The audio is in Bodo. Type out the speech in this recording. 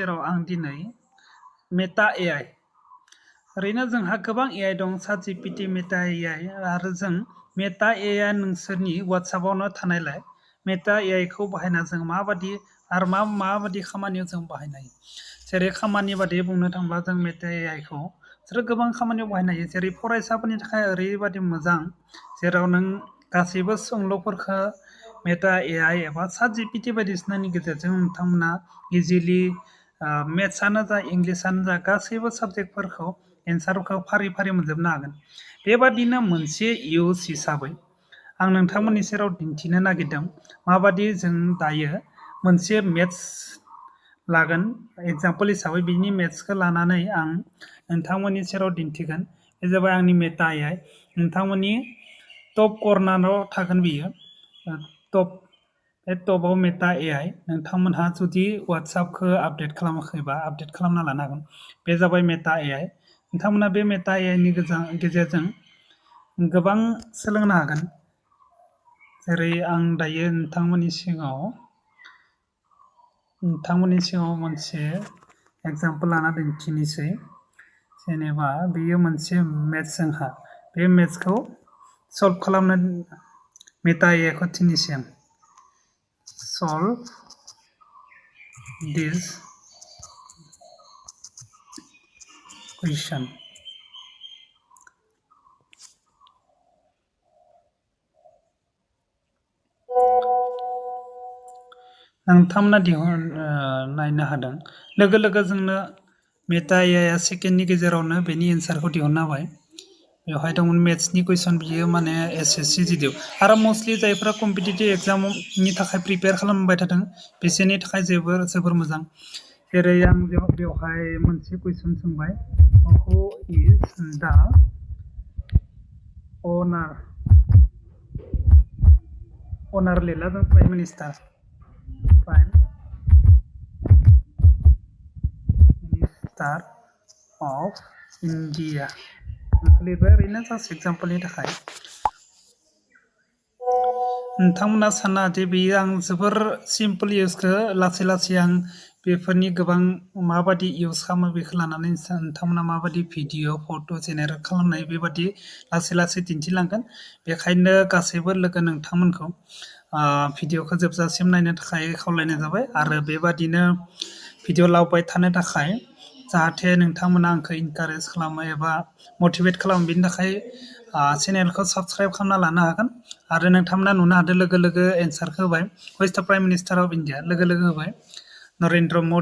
जेराव आं दिनै मेटा AI ओरैनो जोंहा गोबां AI दं ChatGPT मेटा AI आरो जों मेटा AI नोंसोरनि WhatsAppआवनो थानायलाय मेटा AI खौ बाहायना जों माबादि आरो माबादि खामानियाव जों बाहायनो हायो जेरै खामानि बादि बुंनो थांब्ला जों मेटा AI खौ जों गोबां खामानियाव बाहायनो हायो जेरै फरायसाफोरनि थाखाय ओरैबादि मोजां जेराव नों गासैबो सोंलुफोरखौ मेटा AI एबा ChatGPT बायदिसिनानि गेजेरजों नोंथांमोना इजिलि मेथ्सआनो जा इंलिसानो जा गासैबो साबजेक्टफोरखौ एन्सारखौ फारि फारि मोनजोबनो हागोन बेबादिनो मोनसे इउज हिसाबै आं नोंथांमोननि सेराव दिन्थिनो नागिरदों माबादि जों दायो मोनसे मेथ्स लागोन एग्जाम्पल हिसाबै बिनि मेथ्सखौ लानानै आं नोंथांमोननि सेराव दिन्थिगोन बे जाबाय आंनि मेटा AI नोंथांमोननि टप कर्नाराव थागोन बियो बे टपआव मेटा AI नोंथांमोनहा जुदि WhatsAppखौ आपडेट खालामाखैबा आपडेट खालामना लानो हागोन बे जाबाय मेटा AI नोंथांमोना बे मेटा AI नि गेजेरजों गोबां सोलोंनो हागोन जेरै आं दायो नोंथांमोननि सिगाङाव मोनसे एग्जाम्पल लाना दिन्थिनोसै जेनेबा बेयो मोनसे मेथ्स जोंहा बे मेथ्सखौ सल्भ खालामनो मेटा AI खौ थिननोसै आं solve this question नोंथांमोना नायनो हादों लोगो लोगो जोंनो मेटा AI सेकेन्डनि गेजेरावनो बेनि एन्सारखौ दिहुनना होबाय बेवहाय दंमोन मेथ्सनि कुइसन बियो माने SSC जिडिअ आरो मस्टलि जायफ्रा कम्पिटिटिभ एग्जामनि थाखाय प्रिपेयार खालामबाय थादों बिसोरनि थाखाय जोबोर मोजां जेरै आं बेवहाय मोनसे कुइसन सोंबाय हु इज दा अनार लिरला जों प्राइम मिनिस्टार of India लिरबाय ओरैनो जास्ट एग्जाम्पलनि थाखाय नोंथांमोना सानना जे बेयो आं जोबोर सिम्पल इउजखौ लासै आं बेफोरनि गोबां माबादि इउज खालामो बेखौ लानानै नोंथांमोना माबादि भिडिअ फट' जेनेरेट खालामनाय बेबादि लासै दिन्थिलांगोन बेखायनो गासैबो लोगो नोंथांमोनखौ भिडिअखौ जोबजासिम नायनो थाखाय खावलायनाय जाबाय आरो बेबादिनो भिडिअ लाबोबाय थानो थाखाय जाहाथे नोंथांमोना आंखौ इनकारेज खालामो एबा मटिभेट खालामो बेनि थाखाय चेनेलखौ साबस्क्राइब खालामना लानो हागोन आरो नोंथांमोना नुनो हादों लोगो एन्सारखौ होबाय हु is the prime minister of India लोगो होबाय नरेन्द्र मदि